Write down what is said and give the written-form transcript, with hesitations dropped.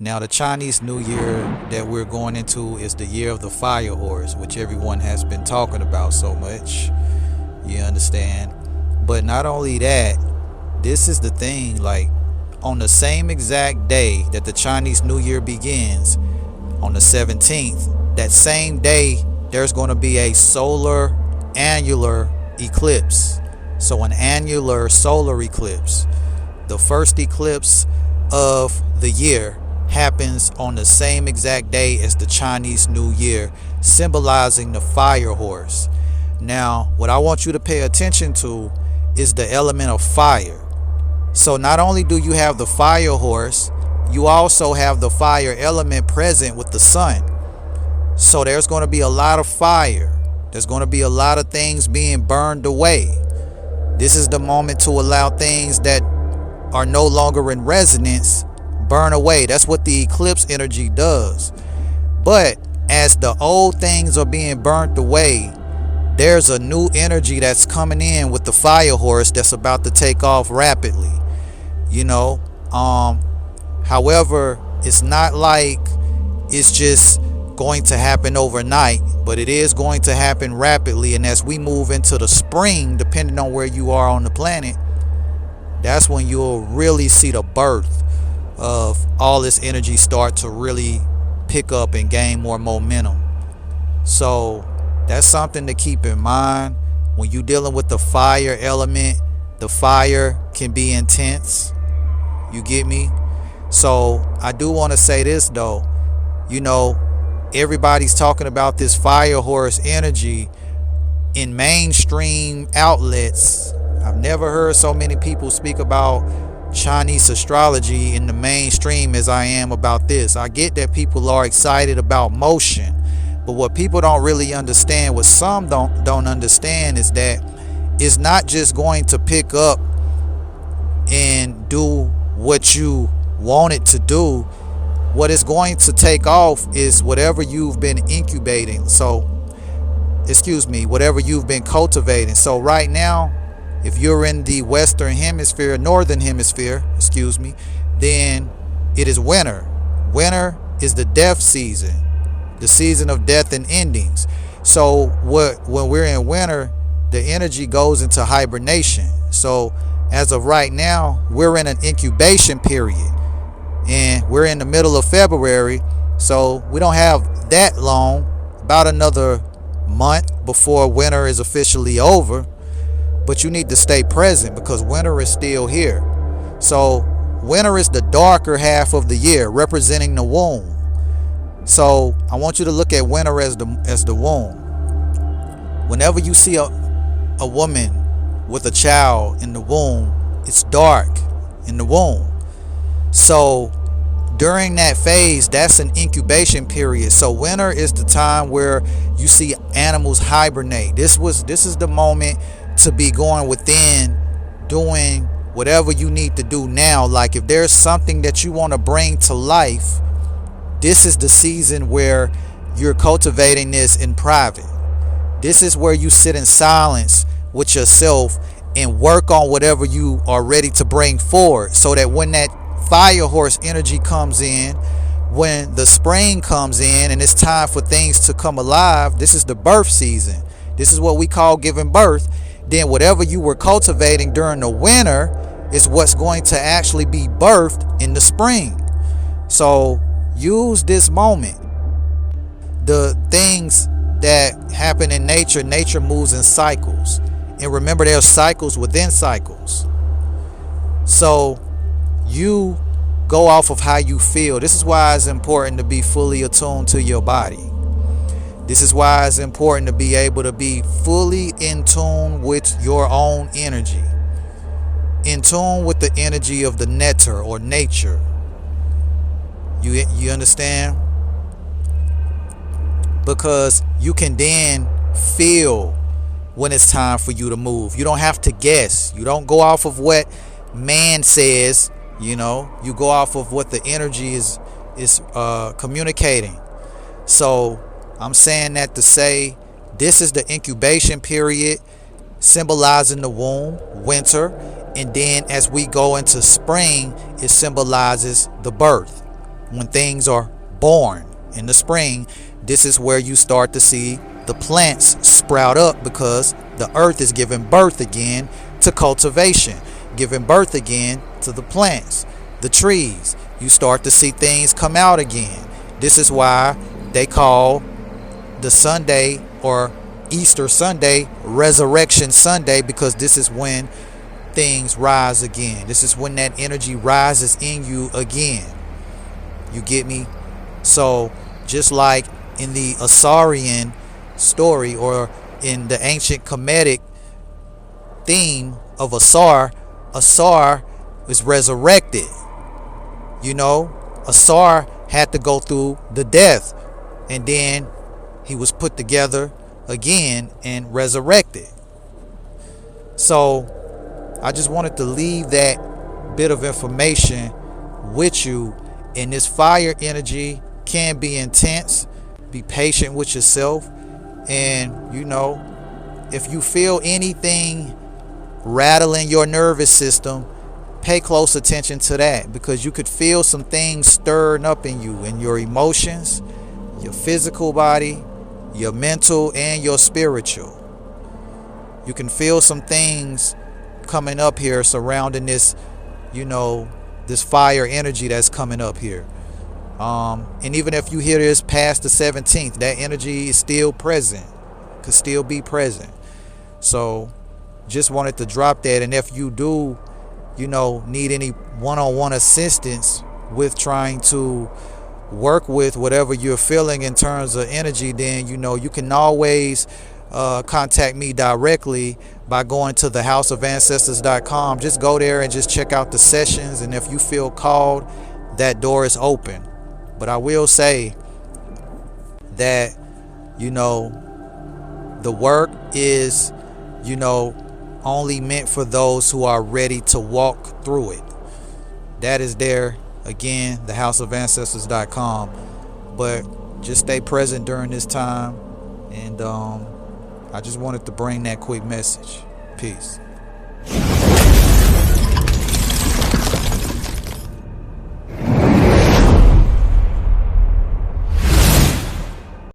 Now, the Chinese New Year that we're going into is the year of the fire horse, which everyone has been talking about so much. You understand? But not only that, this is the thing, like on the same exact day that the Chinese New Year begins, on the 17th, that same day, there's going to be a solar annular eclipse. So an annular solar eclipse. The first eclipse of the year happens on the same exact day as the Chinese New Year, symbolizing the fire horse. Now, what I want you to pay attention to is the element of fire. So not only do you have the fire horse, you also have the fire element present with the sun. So there's going to be a lot of fire. There's going to be a lot of things being burned away. This is the moment to allow things that are no longer in resonance burn away. That's what the eclipse energy does. But as the old things are being burnt away, there's a new energy that's coming in with the fire horse that's about to take off rapidly. However, it's not like it's just going to happen overnight, but it is going to happen rapidly. And as we move into the spring, depending on where you are on the planet, that's when you'll really see the birth of all this energy start to really pick up and gain more momentum. So that's something to keep in mind when you're dealing with the fire element. The fire can be intense. You get me? So I do want to say this though. Everybody's talking about this fire horse energy in mainstream outlets. I've never heard so many people speak about Chinese astrology in the mainstream as I am about this. I get that people are excited about motion, but what people don't really understand, what some don't understand, is that it's not just going to pick up and do what you want it to do. What it's going to take off is whatever you've been incubating. Whatever you've been cultivating. So right now, if you're in the northern hemisphere, then it is winter. Winter is the death season, the season of death and endings. So when we're in winter, the energy goes into hibernation. So as of right now, we're in an incubation period. And we're in the middle of February, so we don't have that long, about another month before winter is officially over. But you need to stay present because winter is still here. So winter is the darker half of the year, representing the womb. So I want you to look at winter as the womb. Whenever you see a woman with a child in the womb, it's dark in the womb. So during that phase, that's an incubation period. So winter is the time where you see animals hibernate. This is the moment to be going within, doing whatever you need to do now. Like if there's something that you want to bring to life, this is the season where you're cultivating this in private. This is where you sit in silence with yourself and work on whatever you are ready to bring forward, so that when that fire horse energy comes in, when the spring comes in and it's time for things to come alive, this is the birth season. This is what we call giving birth. Then whatever you were cultivating during the winter is what's going to actually be birthed in the spring. So use this moment. The things that happen in nature moves in cycles. And remember, there's cycles within cycles. So you go off of how you feel. This is why it's important to be fully attuned to your body. This is why it's important to be able to be fully in tune with your own energy. In tune with the energy of the netter or nature. You understand? Because you can then feel when it's time for you to move. You don't have to guess. You don't go off of what man says. You go off of what the energy is communicating. So I'm saying that to say this is the incubation period, symbolizing the womb, winter, and then as we go into spring, it symbolizes the birth. when things are born in the spring, this is where you start to see the plants sprout up, because the earth is giving birth again to cultivation, giving birth again to the plants, the trees. You start to see things come out again. This is why they call the Sunday, or Easter Sunday, Resurrection Sunday, because this is when things rise again. This is when that energy rises in you again. You get me? So just like in the Asarian story, or in the ancient Kemetic theme of Asar is resurrected. You know, Asar had to go through the death, and then he was put together again and resurrected. So I just wanted to leave that bit of information with you. And this fire energy can be intense. Be patient with yourself. And, you know, if you feel anything rattling your nervous system, pay close attention to that, because you could feel some things stirring up in you, in your emotions, your physical body, your mental, and your spiritual. You can feel some things coming up here surrounding this, you know, this fire energy that's coming up here. And even if you hear this past the 17th, that energy is still present, could still be present. So just wanted to drop that. And if you do, you know, need any one-on-one assistance with trying to work with whatever you're feeling in terms of energy, then, you know, you can always contact me directly by going to thehouseofancestors.com. Just go there and just check out the sessions. And if you feel called, that door is open. But I will say that, you know, the work is, you know, only meant for those who are ready to walk through it. That is there, again, thehouseofancestors.com. But just stay present during this time. And I just wanted to bring that quick message. Peace.